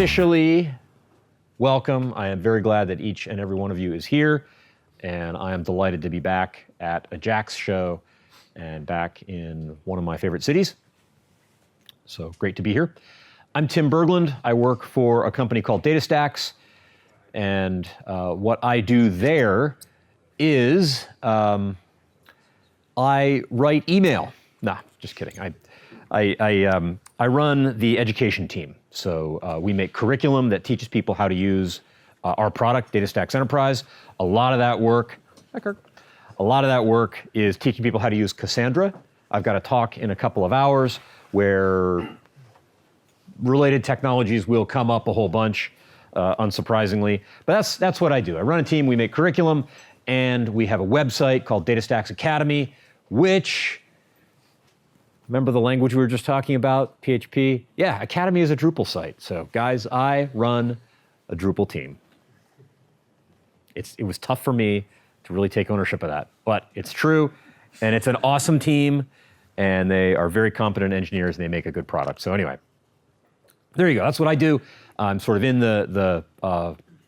officially welcome. I am very glad that each and every one of you is here, and I am delighted to be back at a JAX show and back in one of my favorite cities. So great to be here. I'm Tim Berglund. I work for a company called DataStax, and what I do there is I write email. Nah, just kidding. I run the education team. So we make curriculum that teaches people how to use our product, DataStax Enterprise. A lot of that work is teaching people how to use Cassandra. I've got a talk in a couple of hours where related technologies will come up a whole bunch, unsurprisingly. But that's what I do. I run a team, we make curriculum, and we have a website called DataStax Academy, which, remember the language we were just talking about, PHP? Yeah, Academy is a Drupal site. So guys, I run a Drupal team. It was tough for me to really take ownership of that, but it's true, and it's an awesome team, and they are very competent engineers, and they make a good product. So anyway, there you go. That's what I do. I'm sort of in the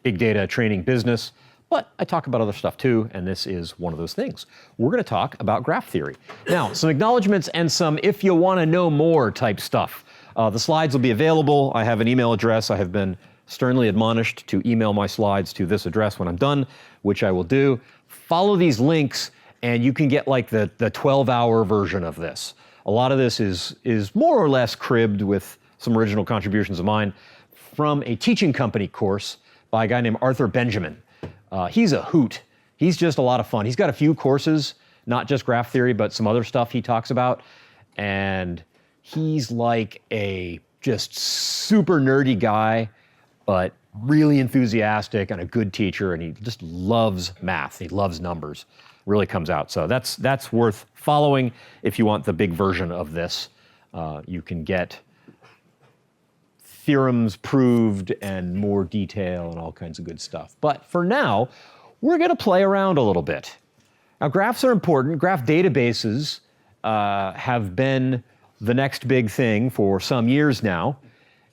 big data training business, but I talk about other stuff too, and this is one of those things. We're going to talk about graph theory. Now, some acknowledgments and some if you want to know more type stuff. The slides will be available. I have an email address. I have been sternly admonished to email my slides to this address when I'm done, which I will do. Follow these links, and you can get like the 12-hour version of this. A lot of this is more or less cribbed with some original contributions of mine from a teaching company course by a guy named Arthur Benjamin. He's a hoot. He's just a lot of fun. He's got a few courses, not just graph theory, but some other stuff he talks about. And he's like a just super nerdy guy, but really enthusiastic and a good teacher. And he just loves math. He loves numbers. Really comes out. So that's worth following if you want the big version of this. You can get theorems proved and more detail and all kinds of good stuff. But for now, we're going to play around a little bit. Now, graphs are important. Graph databases have been the next big thing for some years now,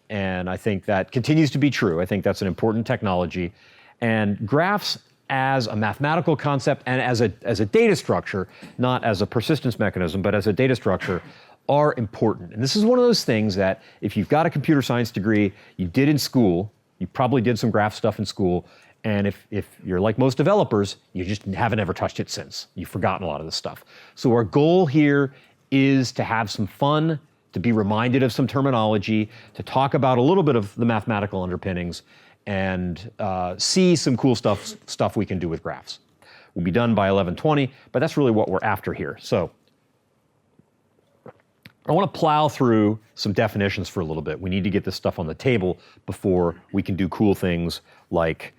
and I think that continues to be true. I think that's an important technology. And graphs as a mathematical concept and as a data structure, not as a persistence mechanism, but as a data structure, are important. And this is one of those things that if you've got a computer science degree, you did in school, you probably did some graph stuff in school, and if you're like most developers, you just haven't ever touched it since. You've forgotten a lot of this stuff. So our goal here is to have some fun, to be reminded of some terminology, to talk about a little bit of the mathematical underpinnings, and see some cool stuff we can do with graphs. We'll be done by 11:20, but that's really what we're after here. So I want to plow through some definitions for a little bit. We need to get this stuff on the table before we can do cool things like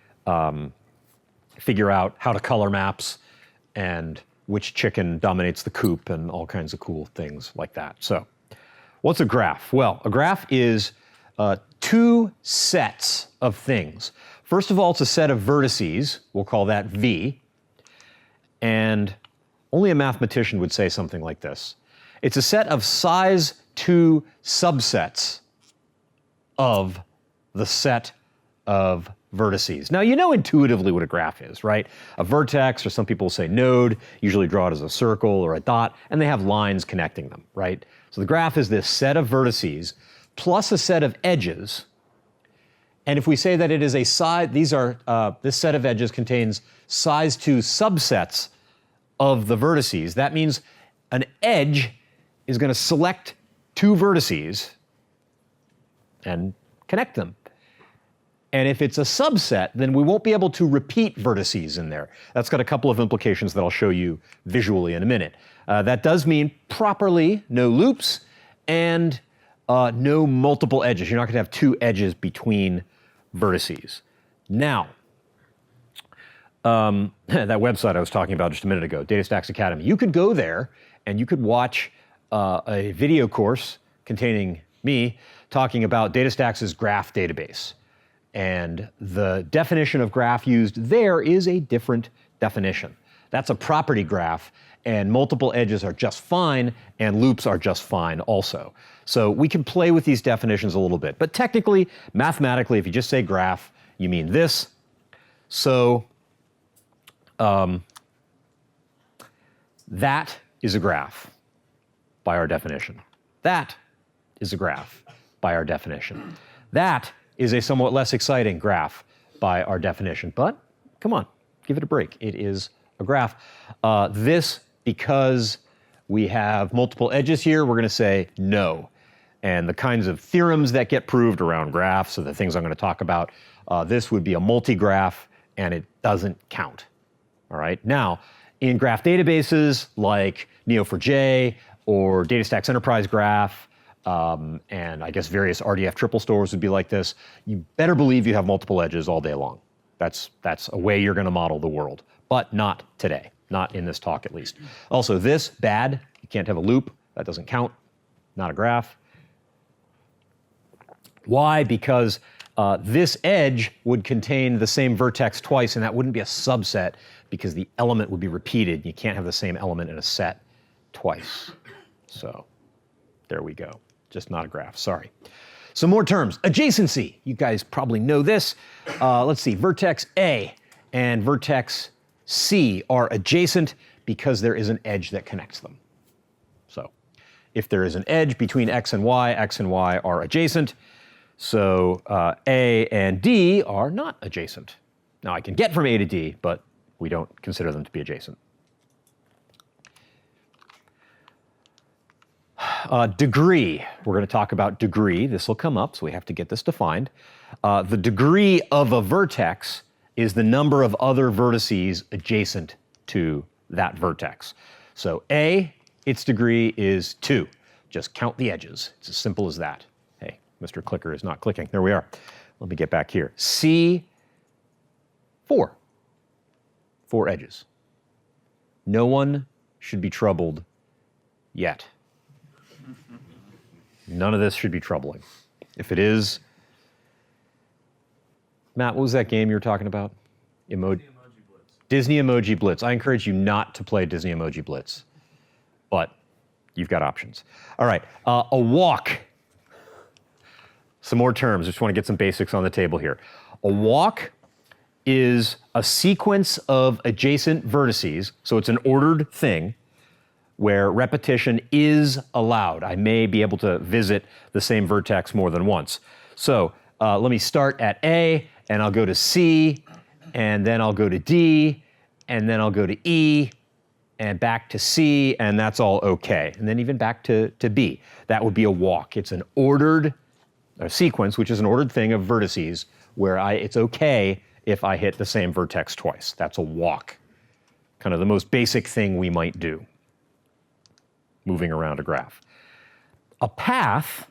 figure out how to color maps and which chicken dominates the coop and all kinds of cool things like that. So what's a graph? Well, a graph is two sets of things. First of all, it's a set of vertices. We'll call that V. And only a mathematician would say something like this. It's a set of size 2 subsets of the set of vertices. Now, you know intuitively what a graph is, right? A vertex, or some people say node, usually draw it as a circle or a dot, and they have lines connecting them, right? So the graph is this set of vertices plus a set of edges. And if we say that it is a size, this set of edges contains size 2 subsets of the vertices. That means an edge is going to select 2 vertices and connect them. And if it's a subset, then we won't be able to repeat vertices in there. That's got a couple of implications that I'll show you visually in a minute. That does mean properly no loops and no multiple edges. You're not going to have 2 edges between vertices. Now, that website I was talking about just a minute ago, DataStax Academy, you could go there and you could watch a video course containing me talking about DataStax's graph database. And the definition of graph used there is a different definition. That's a property graph, and multiple edges are just fine, and loops are just fine also. So we can play with these definitions a little bit. But technically, mathematically, if you just say graph, you mean this. So that is a graph by our definition. That is a graph by our definition. That is a somewhat less exciting graph by our definition. But come on, give it a break. It is a graph. This, because we have multiple edges here, we're going to say no. And the kinds of theorems that get proved around graphs are the things I'm going to talk about. This would be a multi-graph, and it doesn't count. All right. Now, in graph databases like Neo4j or DataStax Enterprise Graph, and I guess various RDF triple stores would be like this, you better believe you have multiple edges all day long. That's a way you're going to model the world, but not today, not in this talk at least. Also, this, bad, you can't have a loop, that doesn't count, not a graph. Why? Because this edge would contain the same vertex twice, and that wouldn't be a subset because the element would be repeated. You can't have the same element in a set twice. So there we go. Just not a graph, sorry. Some more terms. Adjacency. You guys probably know this. Let's see, vertex A and vertex C are adjacent because there is an edge that connects them. So if there is an edge between X and Y are adjacent. So A and D are not adjacent. Now I can get from A to D, but we don't consider them to be adjacent. Degree. We're going to talk about degree. This will come up, so we have to get this defined. The degree of a vertex is the number of other vertices adjacent to that vertex. So A, its degree is 2. Just count the edges. It's as simple as that. Hey, Mr. Clicker is not clicking. There we are. Let me get back here. C, 4. 4 edges. No one should be troubled yet. None of this should be troubling. If it is, Matt, what was that game you were talking about? Disney Emoji Blitz. I encourage you not to play Disney Emoji Blitz, but you've got options. All right, a walk. Some more terms. Just want to get some basics on the table here. A walk is a sequence of adjacent vertices, so it's an ordered thing where repetition is allowed. I may be able to visit the same vertex more than once. So let me start at A, and I'll go to C, and then I'll go to D, and then I'll go to E, and back to C, and that's all okay. And then even back to B. That would be a walk. It's an ordered sequence, which is an ordered thing of vertices, where it's okay if I hit the same vertex twice. That's a walk. Kind of the most basic thing we might do, moving around a graph. A path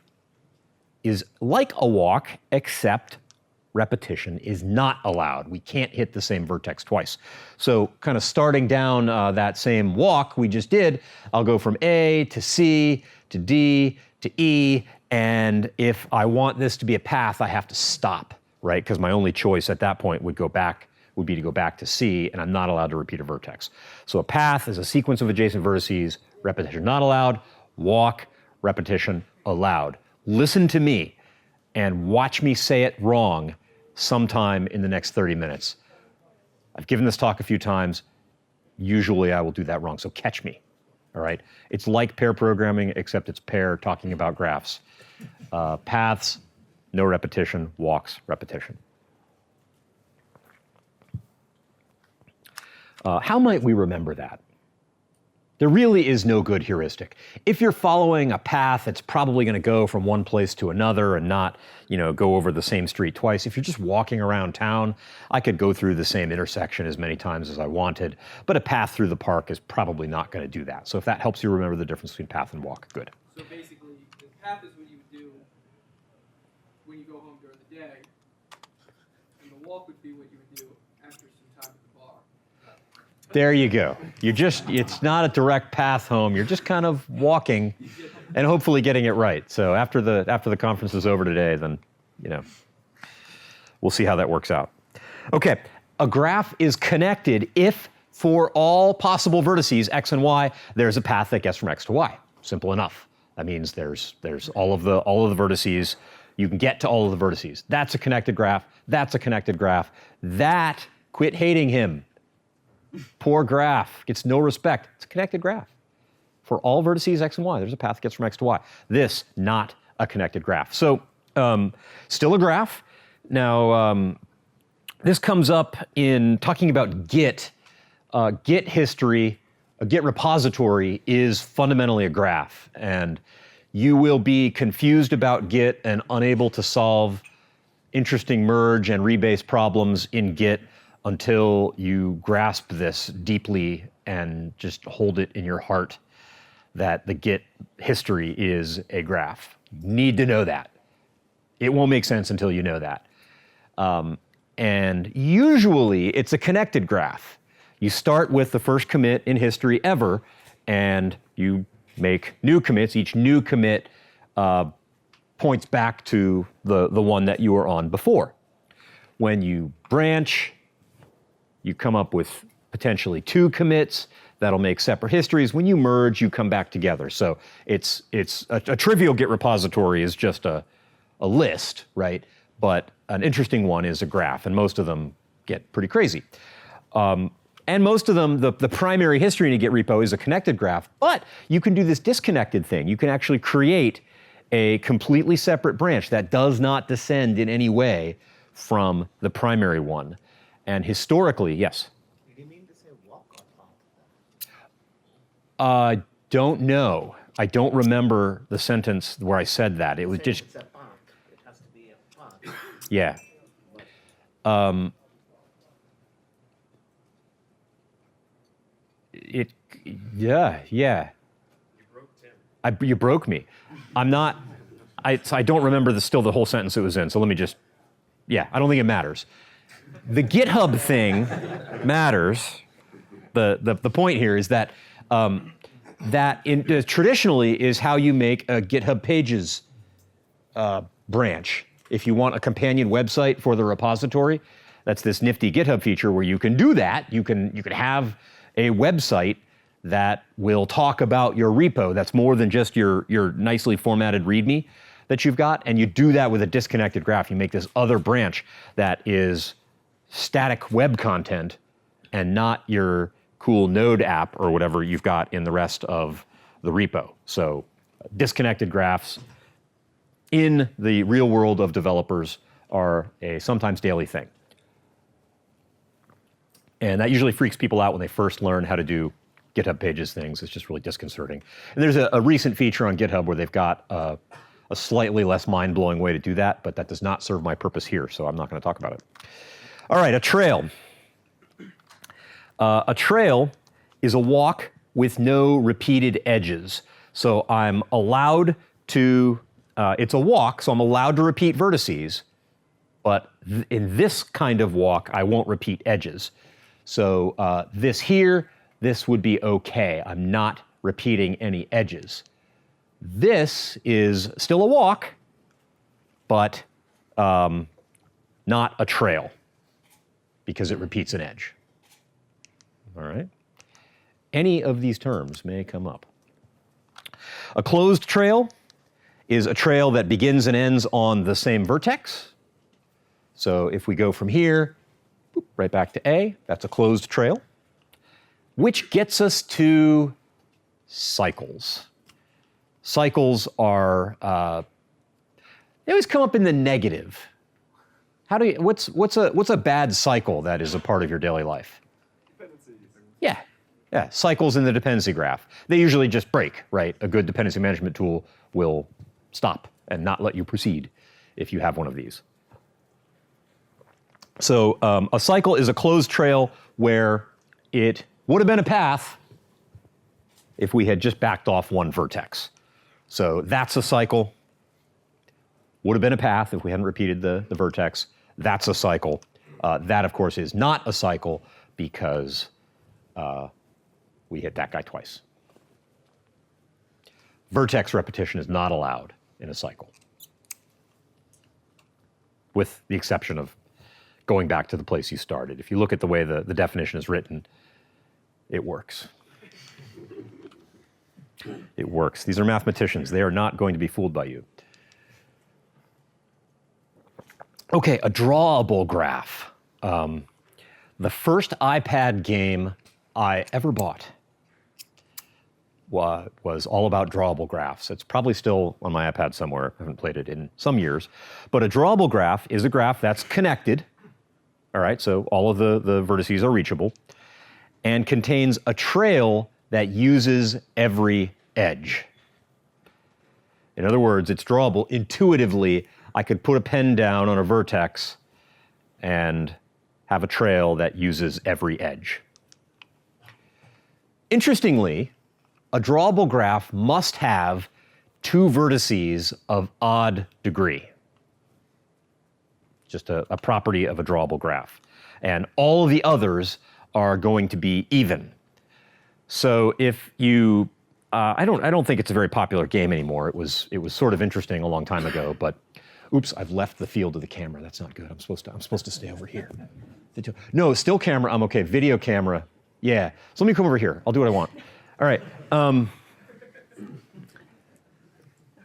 is like a walk, except repetition is not allowed. We can't hit the same vertex twice. So kind of starting down that same walk we just did, I'll go from A to C to D to E, and if I want this to be a path, I have to stop, right? Because my only choice at that point would be to go back to C, and I'm not allowed to repeat a vertex. So a path is a sequence of adjacent vertices, repetition not allowed, walk, repetition allowed. Listen to me and watch me say it wrong sometime in the next 30 minutes. I've given this talk a few times. Usually I will do that wrong, so catch me, all right? It's like pair programming, except it's pair talking about graphs. Paths, no repetition, walks, repetition. How might we remember that? There really is no good heuristic. If you're following a path, it's probably going to go from one place to another and not, go over the same street twice. If you're just walking around town, I could go through the same intersection as many times as I wanted, but a path through the park is probably not going to do that. So if that helps you remember the difference between path and walk, good. So basically, the path is what you would do when you go home during the day, and the walk would be what you would do after some time at the bar. There you go. It's not a direct path home. You're just kind of walking and hopefully getting it right. So after the conference is over today, then, we'll see how that works out. Okay, a graph is connected if for all possible vertices, x and y, there's a path that gets from x to y. Simple enough. That means there's all of the vertices. You can get to all of the vertices. That's a connected graph. That's a connected graph. That, quit hating him. Poor graph, gets no respect. It's a connected graph. For all vertices x and y, there's a path that gets from x to y. This, not a connected graph. So, still a graph. Now, this comes up in talking about Git. Git history, a Git repository is fundamentally a graph, and you will be confused about Git and unable to solve interesting merge and rebase problems in Git until you grasp this deeply and just hold it in your heart that the Git history is a graph. You need to know that. It won't make sense until you know that. And usually it's a connected graph. You start with the first commit in history ever, and you make new commits. Each new commit points back to the one that you were on before. When you branch, you come up with potentially 2 commits that'll make separate histories. When you merge, you come back together. So it's a trivial Git repository is just a list, right? But an interesting one is a graph, and most of them get pretty crazy. And most of them, the primary history in a Git repo is a connected graph, but you can do this disconnected thing. You can actually create a completely separate branch that does not descend in any way from the primary one. And historically, yes? Did you mean to say walk or path? Don't know. I don't remember the sentence where I said that. It was just, It's a path. It has to be a path. yeah. Yeah. You broke Tim. You broke me. I don't remember still the whole sentence it was in, so let me just, yeah, I don't think it matters. The GitHub thing matters. The point here is that traditionally is how you make a GitHub Pages branch. If you want a companion website for the repository, that's this nifty GitHub feature where you can do that. You can have a website that will talk about your repo that's more than just your nicely formatted README that you've got, and you do that with a disconnected graph. You make this other branch that is static web content and not your cool Node app or whatever you've got in the rest of the repo. So disconnected graphs in the real world of developers are a sometimes daily thing. And that usually freaks people out when they first learn how to do GitHub Pages things. It's just really disconcerting. And there's a recent feature on GitHub where they've got a slightly less mind-blowing way to do that, but that does not serve my purpose here, so I'm not going to talk about it. All right, a trail. A trail is a walk with no repeated edges. So I'm allowed to, it's a walk, so I'm allowed to repeat vertices, but in this kind of walk, I won't repeat edges. So this here, this would be okay. I'm not repeating any edges. This is still a walk, but not a trail because it repeats an edge. All right? Any of these terms may come up. A closed trail is a trail that begins and ends on the same vertex. So if we go from here, right back to A, that's a closed trail, which gets us to cycles. Cycles are, they always come up in the negative. What's a bad cycle that is a part of your daily life? Dependencies. Yeah, cycles in the dependency graph. They usually just break, right? A good dependency management tool will stop and not let you proceed if you have one of these. So a cycle is a closed trail where it would have been a path if we had just backed off one vertex. So that's a cycle. Would have been a path if we hadn't repeated the vertex. That's a cycle. That, of course, is not a cycle because we hit that guy twice. Vertex repetition is not allowed in a cycle, with the exception of going back to the place you started. If you look at the way the definition is written, It works. It works. These are mathematicians. They are not going to be fooled by you. Okay, a drawable graph. The first iPad game I ever bought was all about drawable graphs. It's probably still on my iPad somewhere. I haven't played it in some years. But a drawable graph is a graph that's connected. All right, so all of the vertices are reachable, and contains a trail that uses every edge. In other words, it's drawable. Intuitively, I could put a pen down on a vertex and have a trail that uses every edge. Interestingly, a drawable graph must have two vertices of odd degree. Just a property of a drawable graph. And all of the others are going to be even. So if you, I don't think it's a very popular game anymore. It was sort of interesting a long time ago, but oops, I've left the field of the camera. That's not good. I'm supposed to stay over here. No, still camera, I'm okay. Video camera, yeah. So let me come over here. I'll do what I want. All right.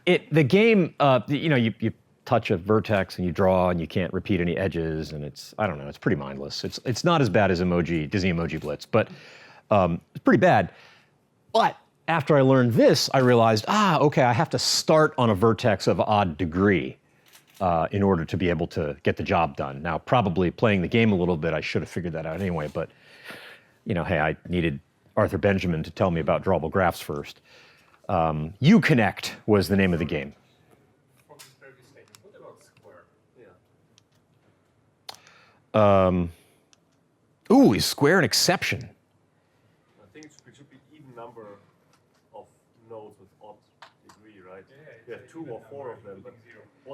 The game, you touch a vertex and you draw and you can't repeat any edges, and I don't know, it's pretty mindless. It's not as bad as Disney Emoji Blitz, but it's pretty bad. But after I learned this, I realized, okay, I have to start on a vertex of odd degree in order to be able to get the job done. Now, probably playing the game a little bit, I should have figured that out anyway, but hey, I needed Arthur Benjamin to tell me about drawable graphs first. Uconnect was the name of the game. What about square? Yeah. Is square an exception? I think it should be even number of nodes with odd degree, right? Yeah, 2 or 4 of them, but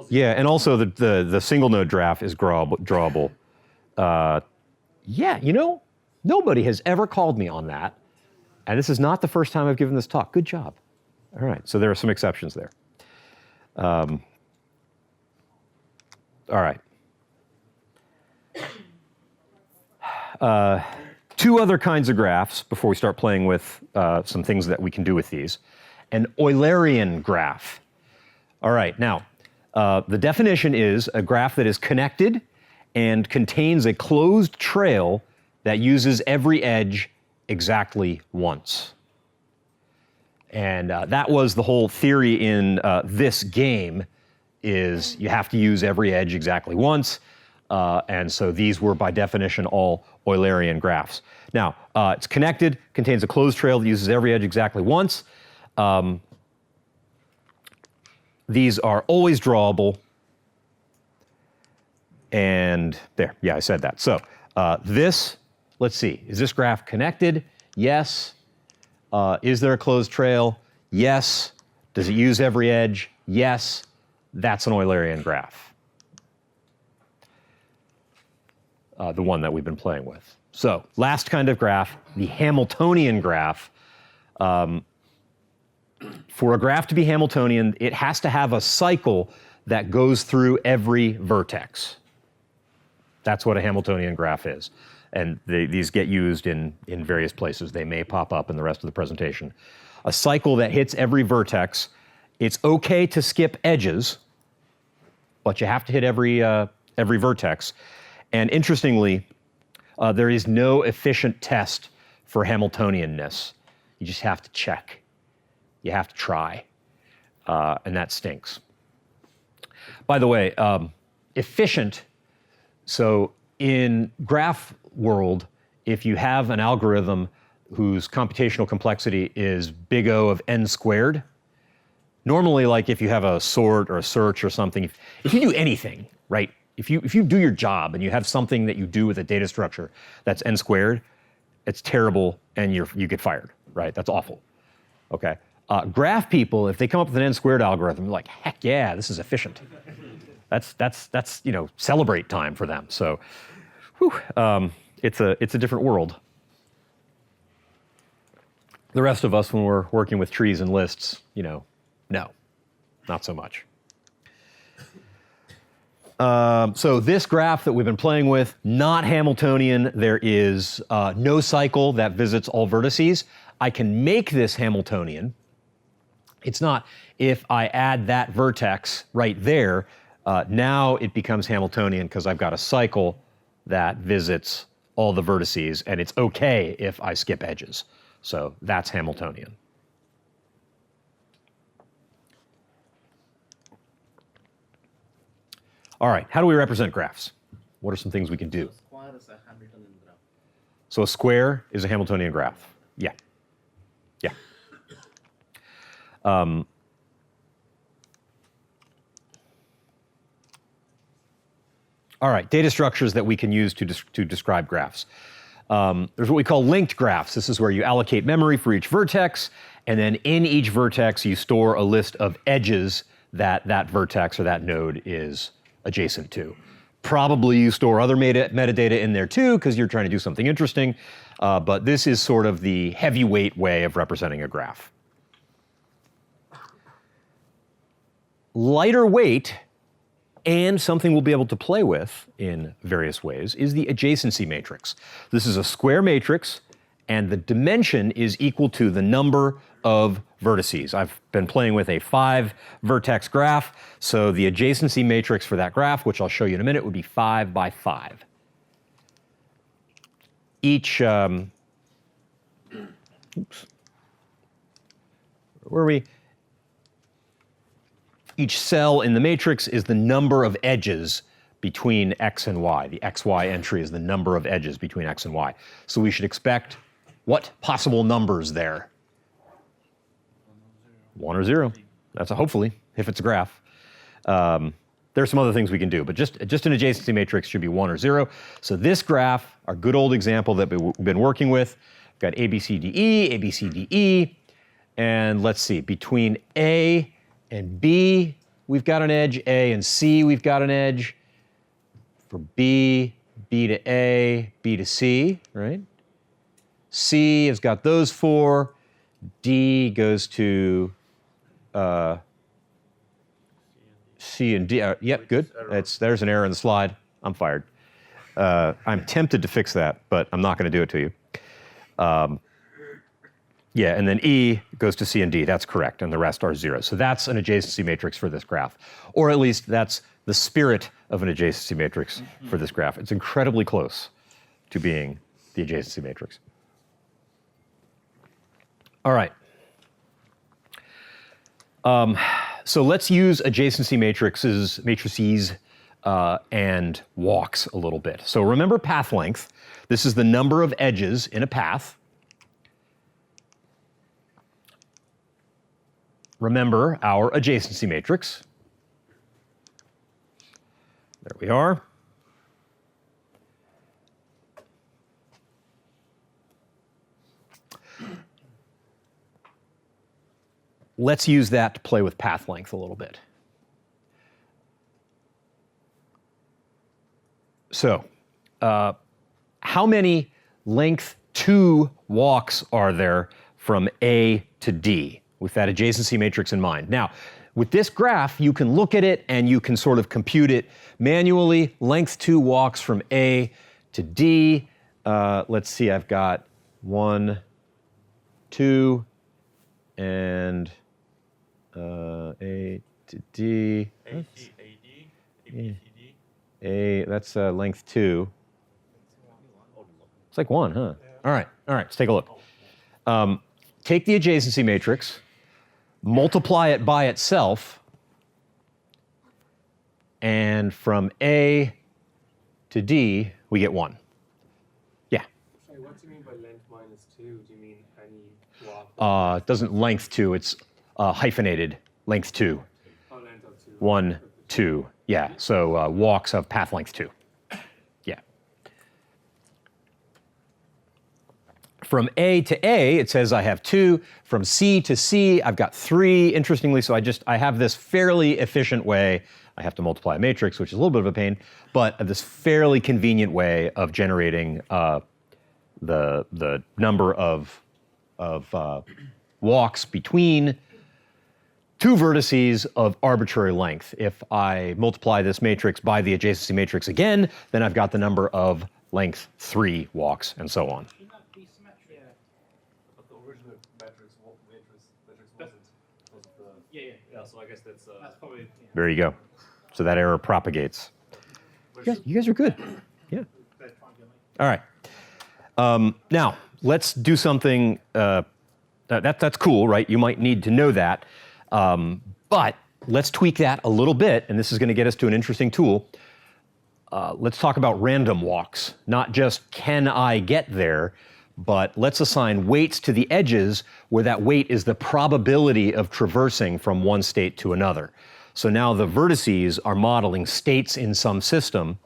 Yeah, and also the single node graph is drawable. Yeah, nobody has ever called me on that. And this is not the first time I've given this talk. Good job. All right, so there are some exceptions there. All right. Two other kinds of graphs before we start playing with some things that we can do with these. An Eulerian graph. All right, now, the definition is a graph that is connected and contains a closed trail that uses every edge exactly once. And that was the whole theory in this game, is you have to use every edge exactly once. And so these were, by definition, all Eulerian graphs. Now, it's connected, contains a closed trail that uses every edge exactly once. These are always drawable. And there, yeah, I said that. So let's see, is this graph connected? Yes. Is there a closed trail? Yes. Does it use every edge? Yes. That's an Eulerian graph. The one that we've been playing with. So, last kind of graph, the Hamiltonian graph. For a graph to be Hamiltonian, it has to have a cycle that goes through every vertex. That's what a Hamiltonian graph is. And these get used in various places. They may pop up in the rest of the presentation. A cycle that hits every vertex. It's okay to skip edges, but you have to hit every vertex. And interestingly, there is no efficient test for Hamiltonianness. You just have to check. You have to try, and that stinks. By the way, efficient, so in graph world, if you have an algorithm whose computational complexity is big O of n squared, normally, like if you have a sort or a search or something, if you do anything, right? If you do your job and you have something that you do with a data structure that's n squared, it's terrible and you get fired, right? That's awful, okay? Graph people, if they come up with an n squared algorithm, they're like, heck yeah, this is efficient. That's celebrate time for them. So, whew, it's a different world. The rest of us, when we're working with trees and lists, no, not so much. So this graph that we've been playing with, not Hamiltonian. There is no cycle that visits all vertices. I can make this Hamiltonian. It's not if I add that vertex right there, now it becomes Hamiltonian because I've got a cycle that visits all the vertices, and it's okay if I skip edges. So that's Hamiltonian. All right, how do we represent graphs? What are some things we can do? Square is a Hamiltonian graph. So a square is a Hamiltonian graph. Yeah. Yeah. All right, data structures that we can use to describe graphs. There's what we call linked graphs. This is where you allocate memory for each vertex, and then in each vertex you store a list of edges that that vertex or that node is adjacent to. Probably you store other metadata in there too because you're trying to do something interesting, but this is sort of the heavyweight way of representing a graph. Lighter weight, and something we'll be able to play with in various ways, is the adjacency matrix. This is a square matrix, and the dimension is equal to the number of vertices. I've been playing with a 5-vertex graph, so the adjacency matrix for that graph, which I'll show you in a minute, would be 5 by 5. Each, oops, where are we? Each cell in the matrix is the number of edges between x and y. The xy entry is the number of edges between x and y. So we should expect what possible numbers there? 1 or 0. That's a hopefully, if it's a graph. There's some other things we can do, but just an adjacency matrix should be 1 or 0. So this graph, our good old example that we've been working with, we've got A, B, C, D, E, A, B, C, D, E, and let's see, between A and B, we've got an edge. A and C, we've got an edge. For B, B to A, B to C, right? C has got those 4. D goes to C and D. Yep, good. There's an error in the slide. I'm fired. I'm tempted to fix that, but I'm not going to do it to you. Yeah, and then E goes to C and D. That's correct, and the rest are 0. So that's an adjacency matrix for this graph, or at least that's the spirit of an adjacency matrix for this graph. It's incredibly close to being the adjacency matrix. All right. So let's use adjacency matrices and walks a little bit. So remember path length. This is the number of edges in a path. Remember our adjacency matrix. There we are. Let's use that to play with path length a little bit. So, how many length 2 walks are there from A to D with that adjacency matrix in mind? Now, with this graph, you can look at it and you can sort of compute it manually. Length 2 walks from A to D. Let's see, I've got 1, 2, and A to D. A, C, A, D, A, B, C, D. A, that's length 2. It's like 1, huh? All right, let's take a look. Take the adjacency matrix, multiply it by itself, and from A to D, we get 1. Yeah. Sorry, what do you mean by length minus 2? Do you mean any walk? It doesn't length 2, it's hyphenated length 2. Oh, length of 2. 1, 2. Yeah, so walks of path length 2. Yeah. From A to A, it says I have 2. From C to C, I've got 3, interestingly, so I have this fairly efficient way. I have to multiply a matrix, which is a little bit of a pain, but this fairly convenient way of generating the number of walks between two vertices of arbitrary length. If I multiply this matrix by the adjacency matrix again, then I've got the number of length 3 walks, and so on. Shouldn't that be symmetry? But the original matrix wasn't. Because of the, Yeah. yeah, so I guess that's. That's probably. Yeah. There you go. So that error propagates. You guys are good. Yeah. They're trying to make- All right. Now, let's do something, that's cool, right? You might need to know that. But let's tweak that a little bit, and this is going to get us to an interesting tool. Let's talk about random walks. Not just can I get there, but let's assign weights to the edges where that weight is the probability of traversing from one state to another. So now the vertices are modeling states in some system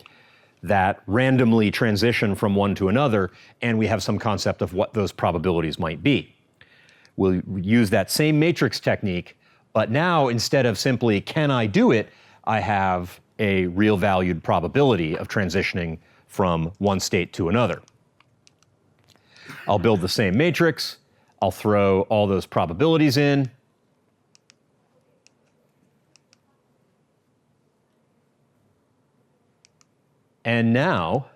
that randomly transition from one to another, and we have some concept of what those probabilities might be. We'll use that same matrix technique, but now instead of simply can I do it, I have a real valued probability of transitioning from one state to another. I'll build the same matrix, I'll throw all those probabilities in, and now,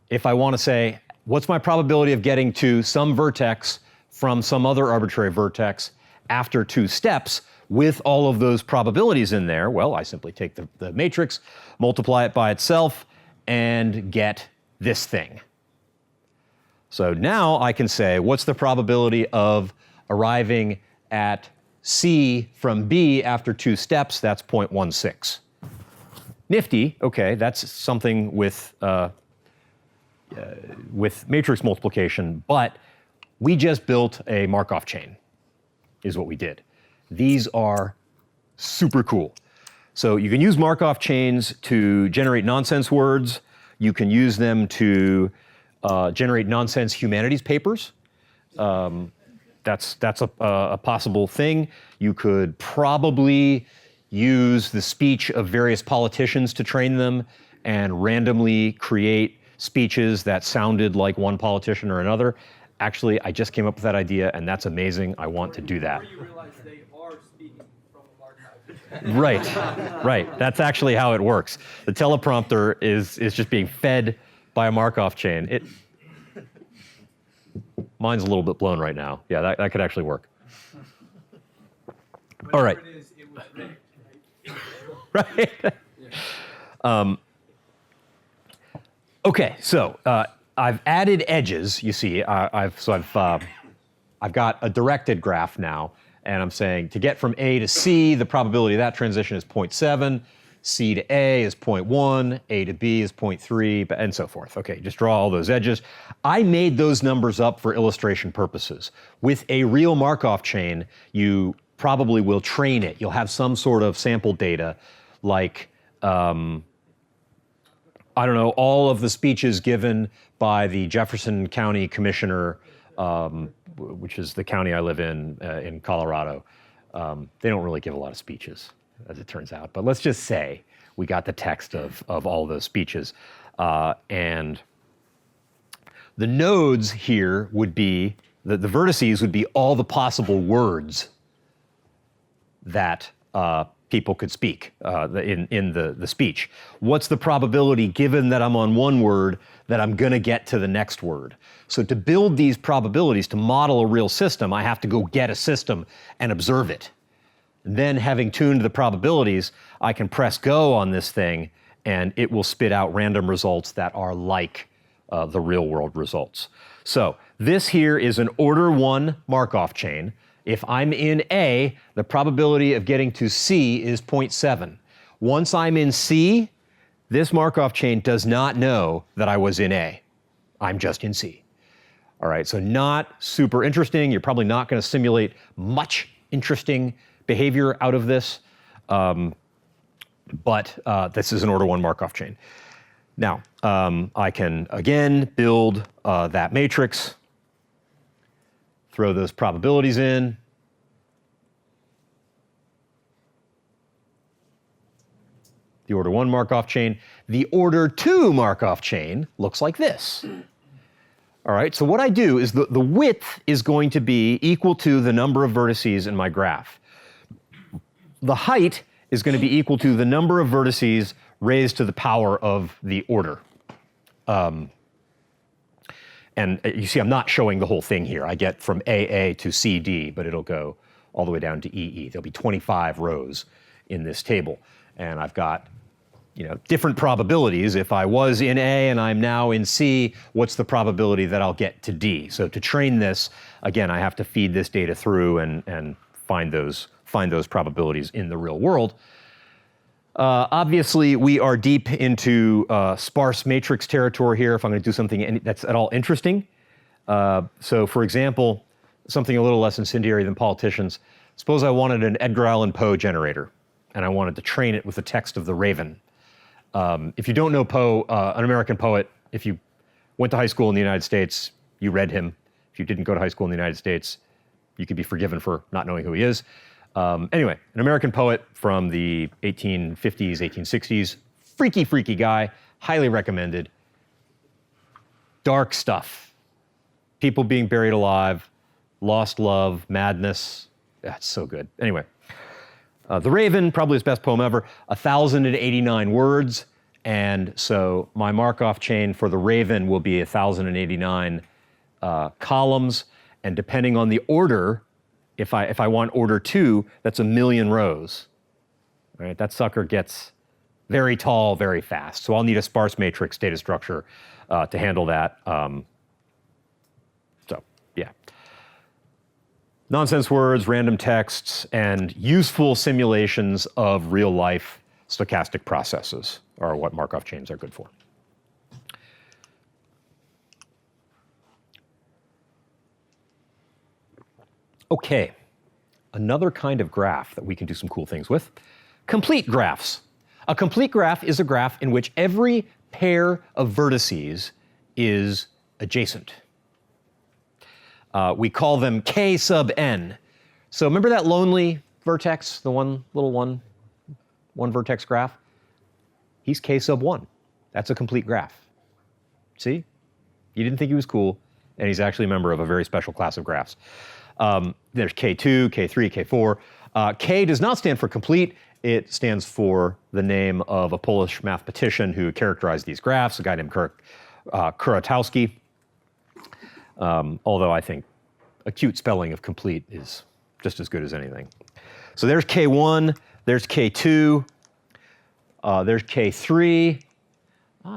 if I want to say, what's my probability of getting to some vertex from some other arbitrary vertex after 2 steps with all of those probabilities in there? Well, I simply take the matrix, multiply it by itself, and get this thing. So now I can say, what's the probability of arriving at C from B after 2 steps? That's 0.16. Nifty, okay, that's something with matrix multiplication, but we just built a Markov chain, is what we did. These are super cool. So you can use Markov chains to generate nonsense words. You can use them to generate nonsense humanities papers. That's a possible thing. You could probably use the speech of various politicians to train them and randomly create speeches that sounded like one politician or another. Actually, I just came up with that idea, and that's amazing. I want to do that. Or you realize they are speaking from a Markov. Right. That's actually how it works. The teleprompter is just being fed by a Markov chain. Mine's a little bit blown right now. Yeah, that could actually work. All right. Whatever it is, it was rigged, Right? Okay, so I've added edges, you see. I've got a directed graph now, and I'm saying to get from A to C, the probability of that transition is 0.7, C to A is 0.1, A to B is 0.3, and so forth. Okay, just draw all those edges. I made those numbers up for illustration purposes. With a real Markov chain, you probably will train it. You'll have some sort of sample data like, I don't know, all of the speeches given by the Jefferson County Commissioner, which is the county I live in Colorado. They don't really give a lot of speeches, as it turns out. But let's just say we got the text of all those speeches. And the nodes here would be, the vertices would be all the possible words that people could speak in the speech. What's the probability, given that I'm on one word, that I'm going to get to the next word? So to build these probabilities, to model a real system, I have to go get a system and observe it. Then, having tuned the probabilities, I can press go on this thing, and it will spit out random results that are like the real world results. So this here is an order 1 Markov chain. If I'm in A, the probability of getting to C is 0.7. Once I'm in C, this Markov chain does not know that I was in A. I'm just in C. All right, so not super interesting. You're probably not going to simulate much interesting behavior out of this, but this is an order 1 Markov chain. Now, I can, again, build that matrix, throw those probabilities in. The order 1 Markov chain. The order 2 Markov chain looks like this. All right, so what I do is the width is going to be equal to the number of vertices in my graph. The height is going to be equal to the number of vertices raised to the power of the order. And you see I'm not showing the whole thing here. I get from AA to CD, but it'll go all the way down to EE. There'll be 25 rows in this table. And I've got different probabilities. If I was in A and I'm now in C, what's the probability that I'll get to D? So to train this, again, I have to feed this data through and find those probabilities in the real world. Obviously, we are deep into sparse matrix territory here if I'm going to do something that's at all interesting. So for example, something a little less incendiary than politicians, suppose I wanted an Edgar Allan Poe generator and I wanted to train it with the text of The Raven. If you don't know Poe, an American poet, if you went to high school in the United States, you read him. If you didn't go to high school in the United States, you could be forgiven for not knowing who he is. Anyway, an American poet from the 1850s, 1860s, freaky guy, highly recommended. Dark stuff. People being buried alive, lost love, madness. That's so good. Anyway. The Raven, probably his best poem ever, 1,089 words, and so my Markov chain for The Raven will be 1,089 columns, and depending on the order, if I want order 2, that's 1,000,000 rows. All right, that sucker gets very tall very fast, so I'll need a sparse matrix data structure to handle that. So, yeah. Nonsense words, random texts, and useful simulations of real-life stochastic processes are what Markov chains are good for. Okay, another kind of graph that we can do some cool things with, complete graphs. A complete graph is a graph in which every pair of vertices is adjacent. We call them K sub n. So remember that lonely vertex, the one vertex graph? He's K sub 1. That's a complete graph. See? You didn't think he was cool, and he's actually a member of a very special class of graphs. There's K2, K3, K4. K does not stand for complete. It stands for the name of a Polish mathematician who characterized these graphs, a guy named Kuratowski. Although I think a cute spelling of complete is just as good as anything. So there's K1, there's K2, there's K3,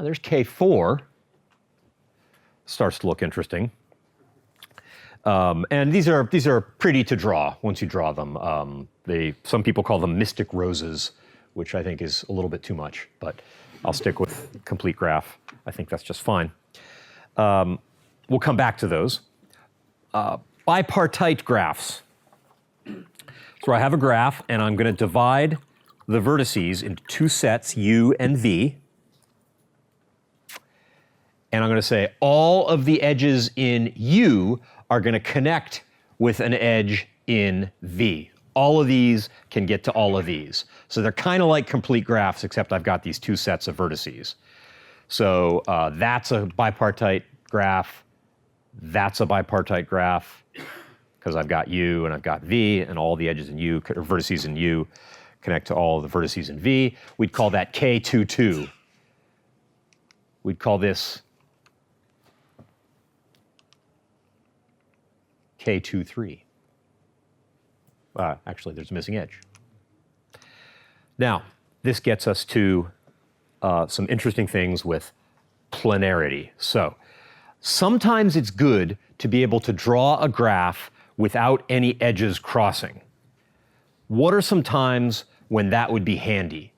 there's K4. Starts to look interesting. And these are pretty to draw once you draw them. Some people call them mystic roses, which I think is a little bit too much, but I'll stick with complete graph. I think that's just fine. We'll come back to those. Bipartite graphs. So I have a graph, and I'm going to divide the vertices into two sets, U and V. And I'm going to say all of the edges in U are going to connect with an edge in V. All of these can get to all of these. So they're kind of like complete graphs, except I've got these two sets of vertices. So that's a bipartite graph. That's a bipartite graph, because I've got U and I've got V, and all the edges in U, or vertices in U, connect to all the vertices in V. We'd call that K22. We'd call this K23. Actually, there's a missing edge. Now, this gets us to some interesting things with planarity. So, sometimes it's good to be able to draw a graph without any edges crossing. What are some times when that would be handy?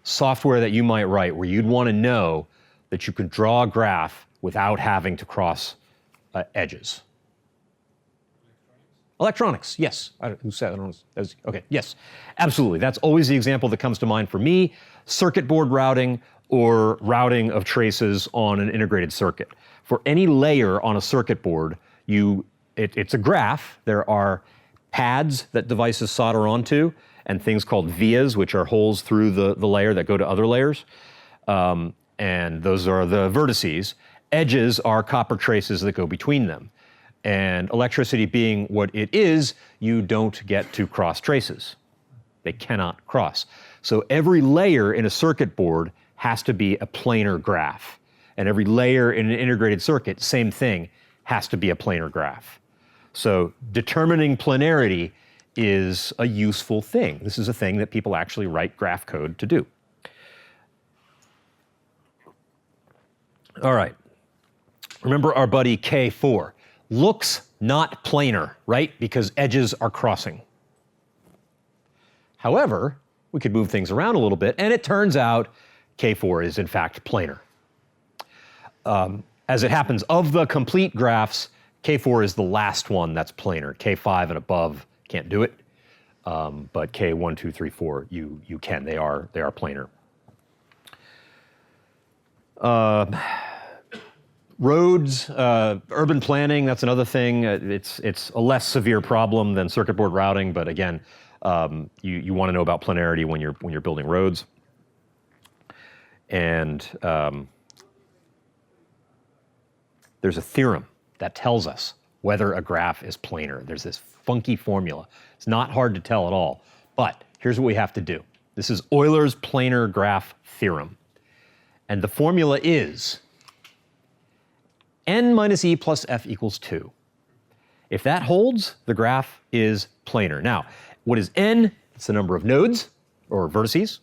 Software that you might write where you'd want to know that you can draw a graph without having to cross edges. Electronics, yes. Who said? I don't know. Okay, yes, absolutely. That's always the example that comes to mind for me. Circuit board routing or routing of traces on an integrated circuit. For any layer on a circuit board, it's a graph. There are pads that devices solder onto, and things called vias, which are holes through the layer that go to other layers. And those are the vertices. Edges are copper traces that go between them. And electricity being what it is, you don't get to cross traces. They cannot cross. So every layer in a circuit board has to be a planar graph. And every layer in an integrated circuit, same thing, has to be a planar graph. So determining planarity is a useful thing. This is a thing that people actually write graph code to do. All right. Remember our buddy K4. Looks not planar, right? Because edges are crossing. However, we could move things around a little bit, and it turns out K4 is in fact planar. As it happens, of the complete graphs, K4 is the last one that's planar. K5 and above can't do it, but K1, 2, 3, 4, you can. They are planar. Roads, urban planning, that's another thing. It's a less severe problem than circuit board routing, but again, you want to know about planarity when you're building roads. And there's a theorem that tells us whether a graph is planar. There's this funky formula. It's not hard to tell at all, but here's what we have to do. This is Euler's planar graph theorem. And the formula is n minus e plus f equals 2. If that holds, the graph is planar. Now, what is n? It's the number of nodes, or vertices.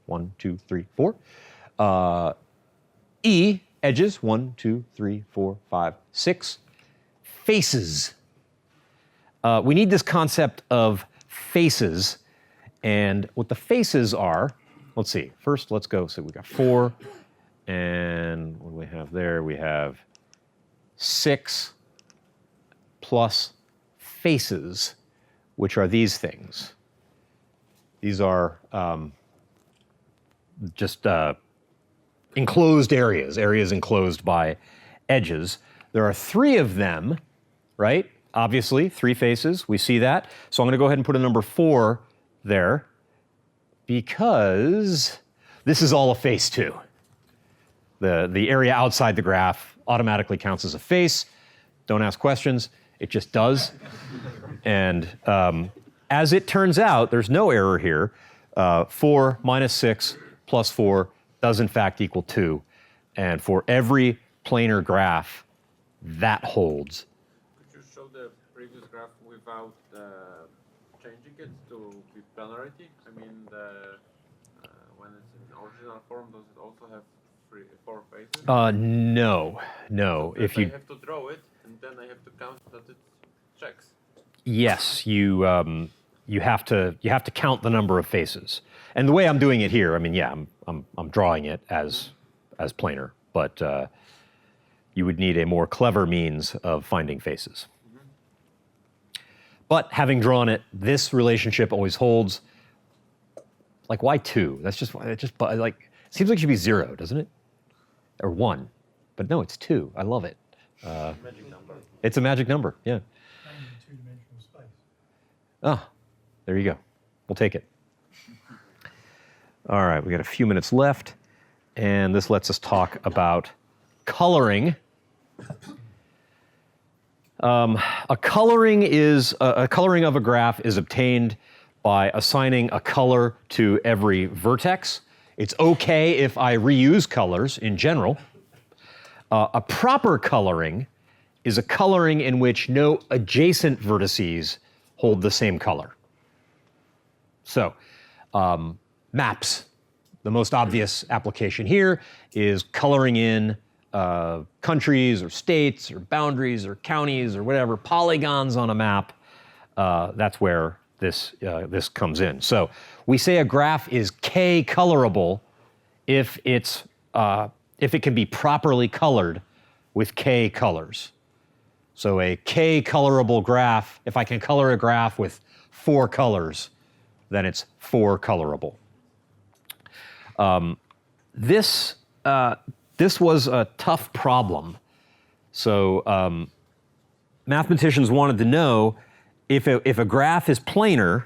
1, 2, 3, 4. E, edges. 1, 2, 3, 4, 5, 6. Faces. We need this concept of faces. And what the faces are, let's see. First, let's go. So we got 4. And what do we have there? We have 6 plus faces, which are these things. These are just enclosed areas enclosed by edges. There are 3 of them, right? Obviously, 3 faces, we see that. So I'm gonna go ahead and put a number 4 there because this is all a face too. The area outside the graph automatically counts as a face. Don't ask questions, it just does. And as it turns out, there's no error here. 4 minus 6 plus 4 does in fact equal 2. And for every planar graph, that holds. Could you show the previous graph without changing it to be planarity? I mean, when it's in original form, does it also have 4 faces? No. If I have to draw it, and then I have to count that it checks. Yes, you have to count the number of faces. And the way I'm doing it here, I mean, yeah, I'm drawing it as planar, but you would need a more clever means of finding faces. Mm-hmm. But having drawn it, this relationship always holds. Like, why 2? That's just like, it seems like it should be 0, doesn't it? Or 1, but no, it's 2. I love it. Magic number. It's a magic number, yeah. And in 2-dimensional space. Ah, there you go. We'll take it. All right, we got a few minutes left, and this lets us talk about coloring. A coloring of a graph is obtained by assigning a color to every vertex. It's okay if I reuse colors in general. A proper coloring is a coloring in which no adjacent vertices hold the same color. So, maps. The most obvious application here is coloring in countries or states or boundaries or counties or whatever, polygons on a map. That's where this comes in. So we say a graph is K-colorable if it can be properly colored with K colors. So a K-colorable graph, if I can color a graph with 4 colors, then it's 4-colorable. This was a tough problem. So mathematicians wanted to know if a graph is planar,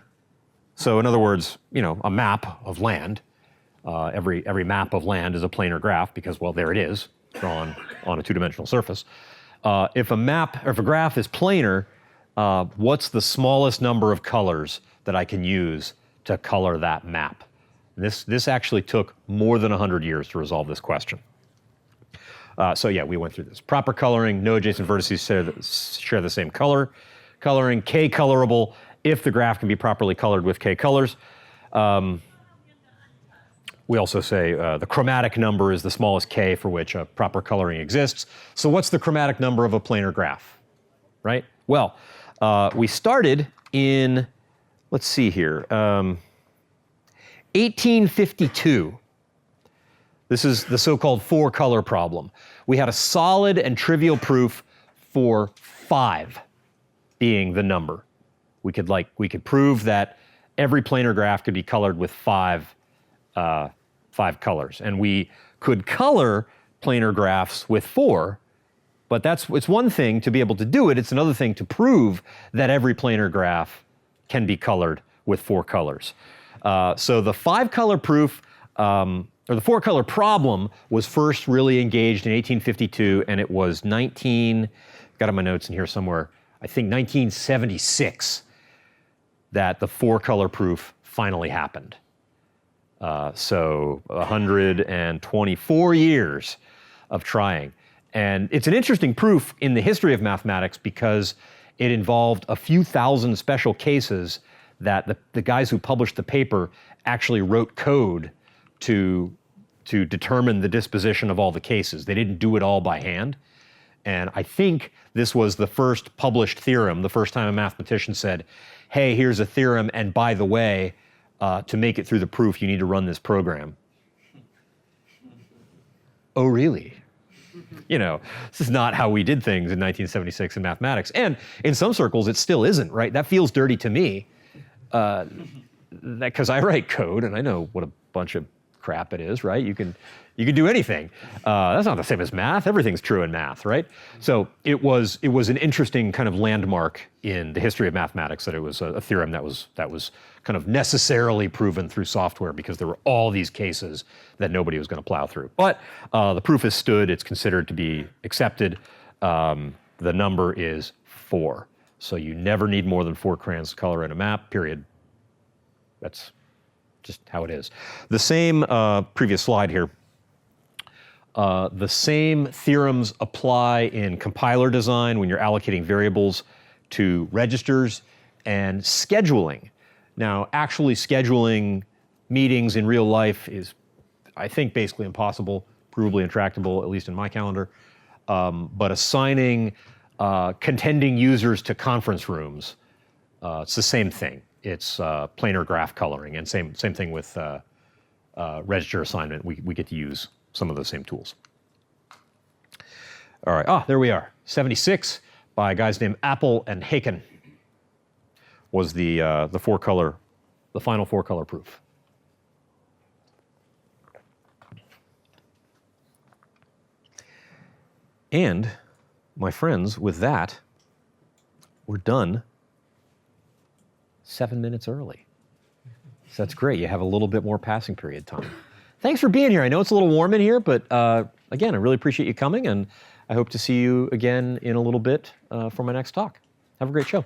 so in other words, a map of land, every map of land is a planar graph because, well, there it is. drawn on a two-dimensional surface. If a graph is planar, what's the smallest number of colors that I can use to color that map? This actually took more than 100 years to resolve this question. So yeah, we went through this. Proper coloring, no adjacent vertices share the same coloring, K colorable if the graph can be properly colored with K colors. We also say the chromatic number is the smallest K for which a proper coloring exists. So what's the chromatic number of a planar graph, right? Well, we started in, let's see here, 1852. This is the so-called four-color problem. We had a solid and trivial proof for 5 being the number. We could prove that every planar graph could be colored with 5 colors, and we could color planar graphs with 4. But it's one thing to be able to do it. It's another thing to prove that every planar graph can be colored with 4 colors. So the 5-color proof, or the 4-color problem, was first really engaged in 1852, and it was got on my notes in here somewhere, I think 1976, that the 4-color proof finally happened. So 124 years of trying. And it's an interesting proof in the history of mathematics because it involved a few thousand special cases that the guys who published the paper actually wrote code to determine the disposition of all the cases. They didn't do it all by hand. And I think this was the first published theorem, the first time a mathematician said, hey, here's a theorem, and by the way, to make it through the proof, you need to run this program. Oh, really? You know, this is not how we did things in 1976 in mathematics. And in some circles, it still isn't, right? That feels dirty to me, because I write code and I know what a bunch of crap it is, right? You can do anything. That's not the same as math. Everything's true in math, right? So it was an interesting kind of landmark in the history of mathematics that it was a theorem that was kind of necessarily proven through software because there were all these cases that nobody was going to plow through. But the proof has stood. It's considered to be accepted. The number is 4. So you never need more than 4 crayons to color in a map, period. That's just how it is. The same previous slide here. The same theorems apply in compiler design when you're allocating variables to registers and scheduling. Now, actually scheduling meetings in real life is, I think, basically impossible, provably intractable, at least in my calendar. But assigning contending users to conference rooms, it's the same thing. It's planar graph coloring, and same thing with register assignment. We get to use some of those same tools. All right, there we are. 76 by guys named Apple and Haken was the final 4-color proof. And my friends, with that, we're done 7 minutes early. So that's great. You have a little bit more passing period time. Thanks for being here. I know it's a little warm in here, but again, I really appreciate you coming, and I hope to see you again in a little bit for my next talk. Have a great show.